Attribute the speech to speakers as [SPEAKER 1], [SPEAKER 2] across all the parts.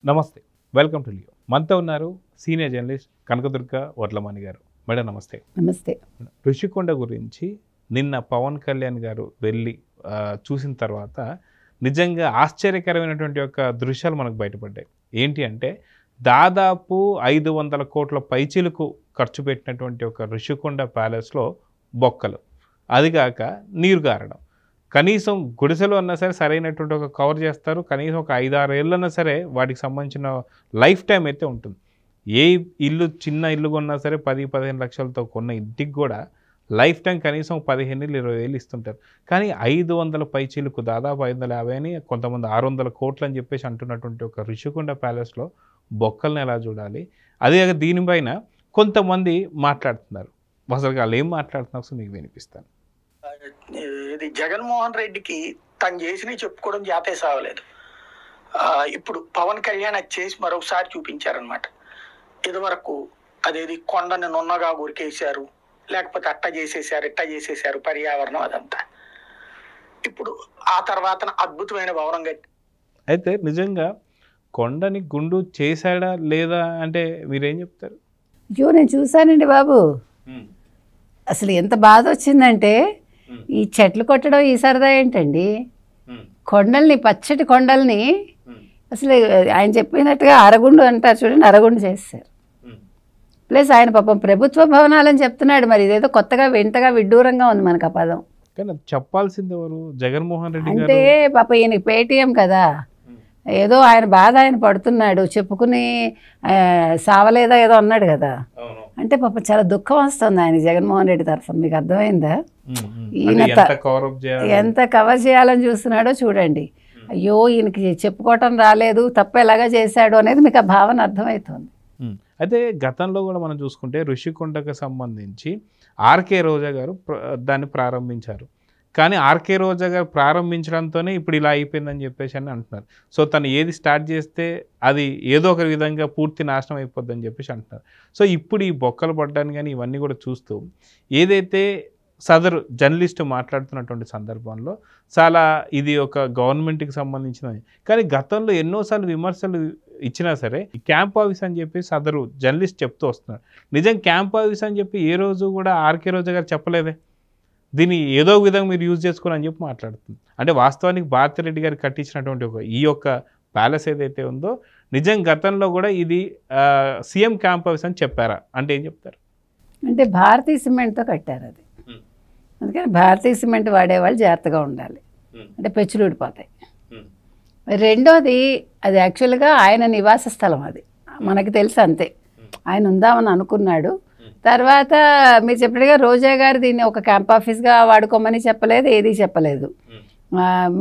[SPEAKER 1] నమస్తే, welcome to Leo. మనతో ఉన్నారు సీనియర్ జర్నలిస్ట్ కనకదుర్గ వడ్లమణి గారు. మేడం నమస్తే.
[SPEAKER 2] నమస్తే.
[SPEAKER 1] ఋషికొండ గురించి నిన్న పవన్ కళ్యాణ్ గారు వెళ్ళి చూసిన తర్వాత నిజంగా ఆశ్చర్యకరమైనటువంటి ఒక దృశ్యాలు మనకు బయటపడ్డాయి. ఏంటి అంటే దాదాపు 500 కోట్ల పైచీలకు ఖర్చు పెట్టినటువంటి ఒక ఋషికొండ ప్యాలెస్లో బొక్కలు, అదిగాక నీరు గారడం. కనీసం గుడిసెలు అన్నా సరే సరైనటువంటి ఒక కవర్ చేస్తారు, కనీసం ఒక 5-6 ఏళ్ళన్నా సరే వాటికి సంబంధించిన లైఫ్ టైం అయితే ఉంటుంది. ఏ ఇల్లు చిన్న ఇల్లు కొన్నా సరే 10-15 లక్షలతో కొన్న ఇంటికి కూడా లైఫ్ టైం కనీసం 15-20 వేలు ఇస్తుంటారు. కానీ 500 పైచీలకు దాదాపు 550 అని, కొంతమంది 600 కోట్లు అని చెప్పేసి అంటున్నటువంటి ఒక ఋషికొండ ప్యాలెస్లో బొక్కల్ని ఎలా చూడాలి? అదే దీనిపైన కొంతమంది మాట్లాడుతున్నారు. అసలు వాళ్ళు ఏం మాట్లాడుతున్నారు మీకు వినిపిస్తాను.
[SPEAKER 3] ఇది జగన్మోహన్ రెడ్డికి తను చేసినవి చెప్పుకోవడం జాతే సావలేదు. ఇప్పుడు పవన్ కళ్యాణ్ అది చేసి మరొకసారి చూపించారనమాట. ఇదివరకు అదేది కొండని నున్నగా గురికేశారు, లేకపోతే అట్ట చేసేసారు, ఇట్ట చేసేసారు, పర్యావరణం అదంతా. ఇప్పుడు ఆ తర్వాత అద్భుతమైన భవనం కట్టి
[SPEAKER 1] అయితే నిజంగా కొండని గుండు చేశాడా లేదా అంటే మీరేం చెప్తారు?
[SPEAKER 2] అయ్యో నేను చూశానండి బాబు. అసలు ఎంత బాధ వచ్చిందంటే ఈ చెట్లు కొట్టడం ఈ సరదా ఏంటండి? కొండల్ని, పచ్చటి కొండల్ని అసలు ఆయన చెప్పినట్టుగా అరగుండు అంటారు చూడండి, అరగుండు చేస్తారు. ప్లస్ ఆయన పాపం ప్రభుత్వ భవనాలని చెప్తున్నాడు. మరి ఇదేదో కొత్తగా వింతగా విడ్డూరంగా ఉంది మనకు ఆ పదం.
[SPEAKER 1] కానీ చెప్పాల్సింది ఎవరు? జగన్మోహన్ రెడ్డి
[SPEAKER 2] అంటే పాప ఈయనకి పేటీఎం కదా, ఏదో ఆయన బాధ ఆయన పడుతున్నాడు, చెప్పుకుని సావలేదా ఏదో అన్నాడు కదా. అంటే పాప చాలా దుఃఖం వస్తుంది ఆయన జగన్మోహన్ రెడ్డి తరఫున. మీకు అర్థమైందా? ఈయన ఎంత కవర్ చేయాలని చూస్తున్నాడో చూడండి. అయ్యో ఈయనకి చెప్పుకోవటం రాలేదు, తప్పు ఎలాగా చేశాడు అనేది మీకు ఆ భావన అర్థమవుతుంది.
[SPEAKER 1] అయితే గతంలో కూడా మనం చూసుకుంటే ఋషికొండకు సంబంధించి ఆర్కే రోజా గారు దాన్ని ప్రారంభించారు. కానీ ఆర్కే రోజా గారు ప్రారంభించడంతోనే ఇప్పుడు ఇలా అయిపోయిందని చెప్పేసి అని అంటున్నారు. సో తను ఏది స్టార్ట్ చేస్తే అది ఏదో ఒక విధంగా పూర్తి నాశనం అయిపోద్దని చెప్పేసి అంటున్నారు. సో ఇప్పుడు ఈ బొక్కలు పడ్డాను కానీ ఇవన్నీ కూడా చూస్తూ ఏదైతే సదరు జర్నలిస్ట్ మాట్లాడుతున్నటువంటి సందర్భంలో చాలా ఇది ఒక గవర్నమెంట్కి సంబంధించినది. కానీ గతంలో ఎన్నోసార్లు విమర్శలు ఇచ్చినా సరే క్యాంప్ ఆఫీస్ అని చెప్పి సదరు జర్నలిస్ట్ చెప్తూ వస్తున్నారు. నిజం క్యాంప్ ఆఫీస్ అని చెప్పి ఏ రోజు కూడా ఆర్కే రోజా గారు చెప్పలేదే. దీన్ని ఏదో విధంగా మీరు యూజ్ చేసుకోని అని చెప్పి మాట్లాడుతుంది. అంటే వాస్తవానికి భారతిరెడ్డి గారు కట్టించినటువంటి ఈ యొక్క ప్యాలెస్ ఏదైతే ఉందో నిజం గతంలో కూడా ఇది సీఎం క్యాంప్ ఆఫీస్ అని చెప్పారా అంటే ఏం చెప్తారు?
[SPEAKER 2] అంటే భారతీయ సిమెంట్తో కట్టారు అది. అందుకని భారతీయ సిమెంట్ వాడేవాళ్ళు జాగ్రత్తగా ఉండాలి, అంటే పెచ్చులు ఊడిపోతాయి. రెండోది అది యాక్చువల్గా ఆయన నివాస స్థలం, అది మనకి తెలుసు అంతే. ఆయన ఉందామని అనుకున్నాడు. తర్వాత మీరు చెప్పినట్టుగా రోజా గారు దీన్ని ఒక క్యాంప్ ఆఫీస్గా వాడుకోమని చెప్పలేదు, ఏది చెప్పలేదు.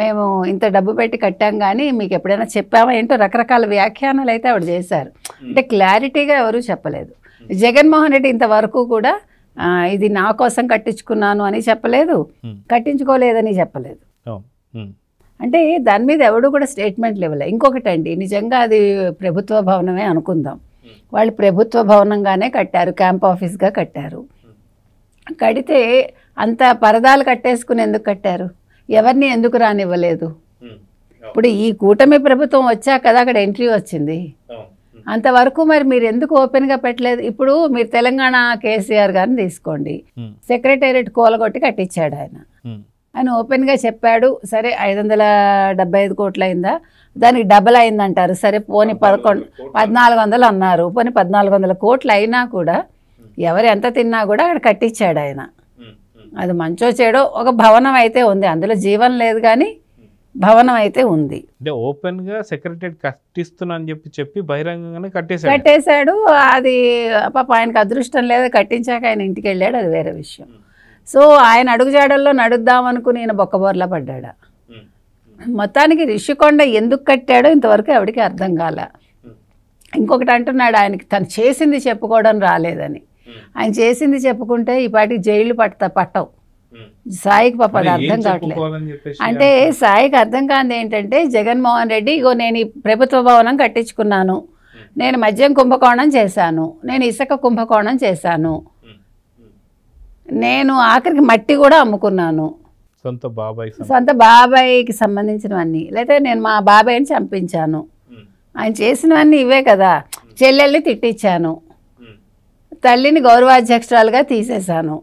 [SPEAKER 2] మేము ఇంత డబ్బు పెట్టి కట్టాం కానీ మీకు ఎప్పుడైనా చెప్పామా ఏంటో రకరకాల వ్యాఖ్యానాలు అయితే ఆవిడ చేశారు. అంటే క్లారిటీగా ఎవరూ చెప్పలేదు. జగన్మోహన్ రెడ్డి ఇంతవరకు కూడా ఇది నా కోసం కట్టించుకున్నాను అని చెప్పలేదు, కట్టించుకోలేదని చెప్పలేదు. అంటే దాని మీద ఎవడు కూడా స్టేట్మెంట్లు ఇవ్వలేదు. ఇంకొకటి అండి, నిజంగా అది ప్రభుత్వ భవనమే అనుకుందాం, వాళ్ళు ప్రభుత్వ భవనంగానే కట్టారు, క్యాంప్ ఆఫీస్గా కట్టారు. కడితే అంత పరదాలు కట్టేసుకుని ఎందుకు కట్టారు? ఎవరిని ఎందుకు రానివ్వలేదు? ఇప్పుడు ఈ కూటమి ప్రభుత్వం వచ్చాక కదా అక్కడ ఎంట్రీ వచ్చింది. అంతవరకు మరి మీరు ఎందుకు ఓపెన్గా పెట్టలేదు? ఇప్పుడు మీరు తెలంగాణ కేసీఆర్ గారిని తీసుకోండి, సెక్రటేరియట్ కూలగొట్టి కట్టించాడు ఆయన. ఆయన ఓపెన్గా చెప్పాడు, సరే 575 కోట్లు అయిందా, దానికి డబల్ అయిందంటారు, సరే పోనీ 1400 అన్నారు, పోనీ 1400 కోట్లు అయినా కూడా ఎవరు ఎంత తిన్నా కూడా అక్కడ కట్టించాడు ఆయన. అది మంచో చెడో ఒక భవనం అయితే ఉంది, అందులో జీవం లేదు కానీ భవనం అయితే ఉంది.
[SPEAKER 1] అంటే ఓపెన్ గా సెక్రటరీ కట్టిస్తున్నా అని చెప్పి బహిరంగంగానే కట్టేశాడు.
[SPEAKER 2] అది పాప ఆయనకు అదృష్టం లేదు, కట్టించాక ఆయన ఇంటికి వెళ్ళాడు, అది వేరే విషయం. సో ఆయన అడుగుజాడల్లో నడుద్దామనుకుని ఈయన బొక్కబోర్లా పడ్డాడు. మొత్తానికి ఋషికొండ ఎందుకు కట్టాడో ఇంతవరకు ఎవరికి అర్థం కాల. ఇంకొకటి అంటున్నాడు, ఆయనకి తను చేసింది చెప్పుకోవడం రాలేదని. ఆయన చేసింది చెప్పుకుంటే ఈ పాటికి జైలు పట్టవు. సాయికి పాప అది అర్థం కావట్లేదు. అంటే సాయికి అర్థం కానిది ఏంటంటే జగన్మోహన్ రెడ్డి ఇగో నేను ఈ ప్రభుత్వ భవనం కట్టించుకున్నాను, నేను మద్యం కుంభకోణం చేశాను, నేను ఇసుక కుంభకోణం చేశాను, నేను ఆఖరికి మట్టి కూడా అమ్ముకున్నాను, సొంత బాబాయికి సంబంధించినవన్నీ, లేకపోతే నేను మా బాబాయ్ని చంపించాను, ఆయన చేసినవన్నీ ఇవే కదా. చెల్లెల్ని తిట్టించాను, తల్లిని గౌరవాధ్యక్షురాలుగా తీసేశాను,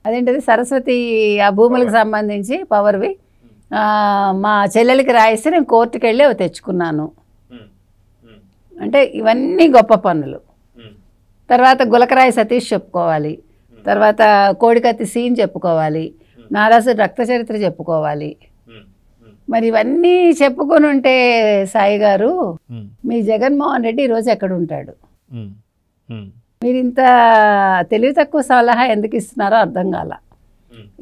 [SPEAKER 2] అదేంటిది సరస్వతి ఆ భూములకు సంబంధించి పవర్వి మా చెల్లెలకి రాయిస్తే నేను కోర్టుకు వెళ్ళి అవి తెచ్చుకున్నాను. అంటే ఇవన్నీ గొప్ప పనులు. తర్వాత గులకరాయి సతీష్ చెప్పుకోవాలి, తర్వాత కోడికత్తి సీన్ చెప్పుకోవాలి, నారాసు రక్త చరిత్ర చెప్పుకోవాలి. మరి ఇవన్నీ చెప్పుకొని ఉంటే సాయి గారు, మీ జగన్మోహన్ రెడ్డి ఈరోజు ఎక్కడ ఉంటాడు? మీరు ఇంత తెలివి తక్కువ సలహా ఎందుకు ఇస్తున్నారో అర్థం కాల.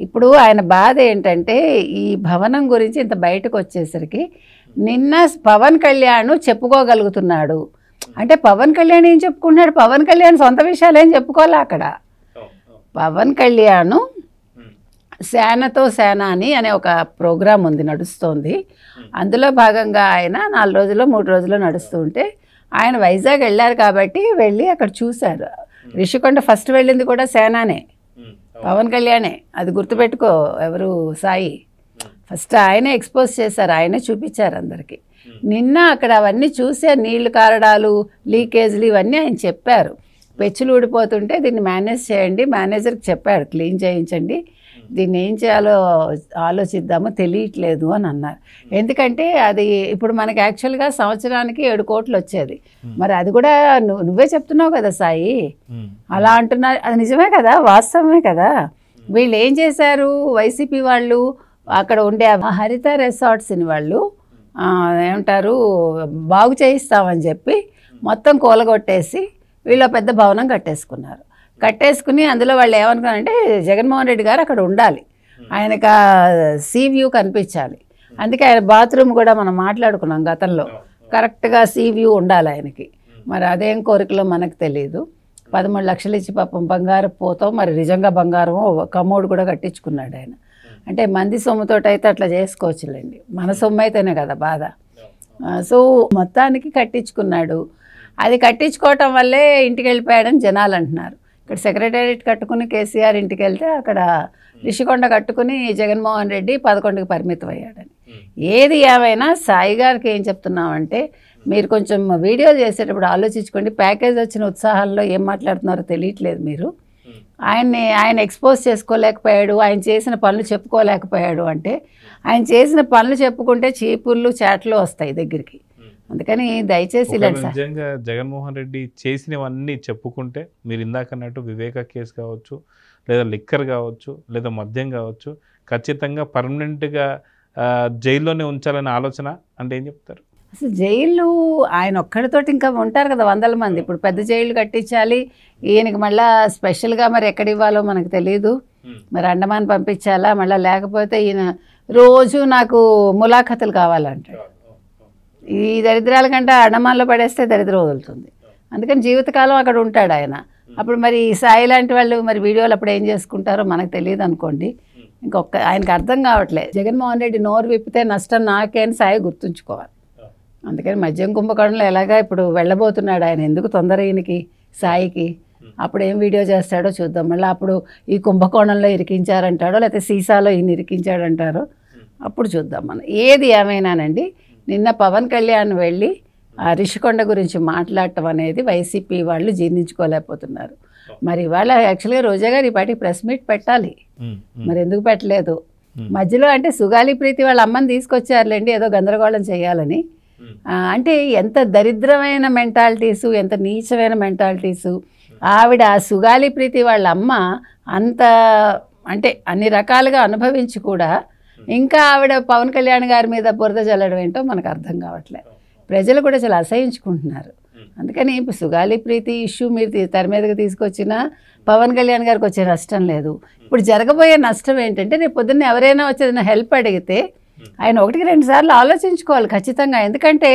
[SPEAKER 2] ఇప్పుడు ఆయన బాధ ఏంటంటే ఈ భవనం గురించి ఇంత బయటకు వచ్చేసరికి నిన్న పవన్ కళ్యాణ్ చెప్పుకోగలుగుతున్నాడు అంటే పవన్ కళ్యాణ్ ఏం చెప్పుకుంటున్నాడు? పవన్ కళ్యాణ్ సొంత విషయాలు ఏం చెప్పుకోవాలి అక్కడ. పవన్ కళ్యాణ్ సేనతో సేనాని అనే ఒక ప్రోగ్రాం ఉంది, నడుస్తోంది. అందులో భాగంగా ఆయన 4 రోజులు 3 రోజులు నడుస్తూ ఉంటే ఆయన వైజాగ్ వెళ్ళారు కాబట్టి వెళ్ళి అక్కడ చూశారు. రిషికొండ ఫస్ట్ వెళ్ళింది కూడా సేనానే, పవన్ కళ్యాణే. అది గుర్తుపెట్టుకో. ఎవరు? సాయి ఫస్ట్ ఆయనే ఎక్స్పోజ్ చేశారు, ఆయనే చూపించారు అందరికీ. నిన్న అక్కడ అవన్నీ చూసే నీళ్లు కారడాలు, లీకేజ్లు ఇవన్నీ ఆయన చెప్పారు. పెచ్చులు ఊడిపోతుంటే దీన్ని మేనేజ్ చేయండి, మేనేజర్కి చెప్పాడు క్లీన్ చేయించండి, దీన్ని ఏం చేయాలో ఆలోచిద్దామో తెలియట్లేదు అని అన్నారు. ఎందుకంటే అది ఇప్పుడు మనకి యాక్చువల్గా సంవత్సరానికి 7 కోట్లు వచ్చేది. మరి అది కూడా నువ్వే చెప్తున్నావు కదా సాయి, అలా అంటున్నారు. అది నిజమే కదా, వాస్తవమే కదా. వీళ్ళు ఏం చేశారు? వైసీపీ వాళ్ళు అక్కడ ఉండే హరిత రిసార్ట్స్ని వాళ్ళు ఏమంటారు బాగు చేయిస్తామని చెప్పి మొత్తం కూలగొట్టేసి వీళ్ళు పెద్ద భవనం కట్టేసుకుని అందులో వాళ్ళు ఏమనుకున్నారంటే జగన్మోహన్ రెడ్డి గారు అక్కడ ఉండాలి, ఆయనకు సీ వ్యూ కనిపించాలి. అందుకే ఆయన బాత్రూమ్ కూడా మనం మాట్లాడుకున్నాం గతంలో, కరెక్ట్గా సీ వ్యూ ఉండాలి ఆయనకి. మరి అదేం కోరికలో మనకు తెలియదు. 13 లక్షలు ఇచ్చి పాపం బంగారం పోతాం, మరి నిజంగా బంగారం కమోడు కూడా కట్టించుకున్నాడు ఆయన. అంటే మంది సొమ్ముతోటి అయితే అట్లా చేసుకోవచ్చులేండి, మన సొమ్ము అయితేనే కదా బాధ. సో మొత్తానికి కట్టించుకున్నాడు. అది కట్టించుకోవటం వల్లే ఇంటికి వెళ్ళిపోయాడని జనాలు అంటున్నారు. ఇక్కడ సెక్రటేరియట్ కట్టుకుని కేసీఆర్ ఇంటికి వెళ్తే అక్కడ రిషికొండ కట్టుకుని జగన్మోహన్ రెడ్డి 11కి పరిమితం అయ్యాడని. ఏది ఏమైనా సాయి గారికి ఏం చెప్తున్నామంటే మీరు కొంచెం వీడియోలు చేసేటప్పుడు ఆలోచించుకోండి. ప్యాకేజ్ వచ్చిన ఉత్సాహాల్లో ఏం మాట్లాడుతున్నారో తెలియట్లేదు మీరు. ఆయన ఎక్స్పోజ్ చేసుకోలేకపోయాడు, ఆయన చేసిన పనులు చెప్పుకోలేకపోయాడు అంటే ఆయన చేసిన పనులు చెప్పుకుంటే చీపుర్లు చాట్లు వస్తాయి దగ్గరికి. అందుకని దయచేసి
[SPEAKER 1] నిజంగా జగన్మోహన్ రెడ్డి చేసినవన్నీ చెప్పుకుంటే మీరు ఇందాక అన్నట్టు వివేక కేసు కావచ్చు, లేదా లిక్కర్ కావచ్చు, లేదా మద్యం కావచ్చు, ఖచ్చితంగా పర్మనెంట్గా జైల్లోనే ఉంచాలనే ఆలోచన అంటే ఏం చెప్తారు?
[SPEAKER 2] అసలు జైలు ఆయన ఒక్కడితోటి ఇంకా ఉంటారు కదా 100 మంది. ఇప్పుడు పెద్ద జైలు కట్టించాలి, ఈయనకి మళ్ళీ స్పెషల్గా మరి ఎక్కడ ఇవ్వాలో మనకు తెలియదు. మరి అండమాన్ పంపించాలా మళ్ళీ, లేకపోతే ఈయన రోజు నాకు ములాఖతులు కావాలంటాడు. ఈ దరిద్రాల కంటే అండమాన్లో పడేస్తే దరిద్రం వదులుతుంది. అందుకని జీవితకాలం అక్కడ ఉంటాడు ఆయన. అప్పుడు మరి సాయి లాంటి వాళ్ళు మరి వీడియోలు అప్పుడు ఏం చేసుకుంటారో మనకు తెలియదు అనుకోండి. ఇంకొక ఆయనకు అర్థం కావట్లేదు. జగన్మోహన్ రెడ్డి నోరు విప్పితే నష్టం నాకే అని సాయి గుర్తుంచుకోవాలి. అందుకని మద్యం కుంభకోణంలో ఎలాగా ఇప్పుడు వెళ్ళబోతున్నాడు ఆయన. ఎందుకు తొందర ఈయనకి సాయికి? అప్పుడు ఏం వీడియో చేస్తాడో చూద్దాం. మళ్ళీ అప్పుడు ఈ కుంభకోణంలో ఇరికించారంటాడో లేకపోతే సీసాలో ఈయన ఇరికించాడంటారో అప్పుడు చూద్దాం మనం. ఏది ఏమైనానండి, నిన్న పవన్ కళ్యాణ్ వెళ్ళి ఆ రిషికొండ గురించి మాట్లాడటం అనేది వైసీపీ వాళ్ళు జీర్ణించుకోలేకపోతున్నారు. మరి ఇవాళ యాక్చువల్గా రోజా గారు ఈ పాటికి ప్రెస్ మీట్ పెట్టాలి, మరి ఎందుకు పెట్టలేదు? మధ్యలో అంటే సుగాలి ప్రీతి వాళ్ళ అమ్మని తీసుకొచ్చారులేండి ఏదో గందరగోళం చేయాలని. అంటే ఎంత దరిద్రమైన మెంటాలిటీసు, ఎంత నీచమైన మెంటాలిటీసు. ఆవిడ సుగాలి ప్రీతి వాళ్ళ అమ్మ అంత అంటే అన్ని రకాలుగా అనుభవించి కూడా ఇంకా ఆవిడ పవన్ కళ్యాణ్ గారి మీద బురద జల్లడం ఏంటో మనకు అర్థం కావట్లేదు. ప్రజలు కూడా చాలా అసహించుకుంటున్నారు. అందుకని ఇప్పుడు సుగాలి ప్రీతి ఇష్యూ మీరు తెర మీదకి తీసుకొచ్చినా పవన్ కళ్యాణ్ గారికి వచ్చే నష్టం లేదు. ఇప్పుడు జరగబోయే నష్టం ఏంటంటే రేపు పొద్దున్న ఎవరైనా వచ్చేదైనా హెల్ప్ అడిగితే ఆయన 1-2 సార్లు ఆలోచించుకోవాలి ఖచ్చితంగా. ఎందుకంటే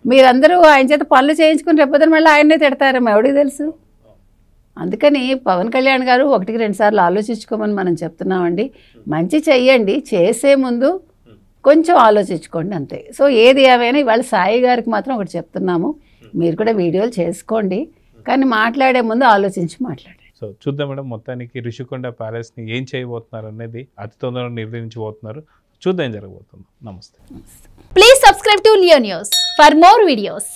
[SPEAKER 2] మీరందరూ ఆయన చేత పనులు చేయించుకుని రేపు పొద్దున మళ్ళీ ఆయన్నే తిడతారేమో ఎవడికి తెలుసు. అందుకని పవన్ కళ్యాణ్ గారు 1-2 సార్లు ఆలోచించుకోమని మనం చెప్తున్నామండి. మంచి చెయ్యండి, చేసే ముందు కొంచెం ఆలోచించుకోండి అంతే. సో ఏది ఏమైనా ఇవాళ సాయి గారికి మాత్రం ఒకటి చెప్తున్నాము, మీరు కూడా వీడియోలు చేసుకోండి, కానీ మాట్లాడే ముందు ఆలోచించి మాట్లాడండి.
[SPEAKER 1] సో చూద్దాం మేడం, మొత్తానికి రిషికొండ ప్యాలెస్ని ఏం చేయబోతున్నారు అనేది అతి తొందరగా నిర్ణయించబోతున్నారు. చూద్దాం ఏం జరగబోతుందో. నమస్తే.
[SPEAKER 4] Please subscribe to Leo news for more videos.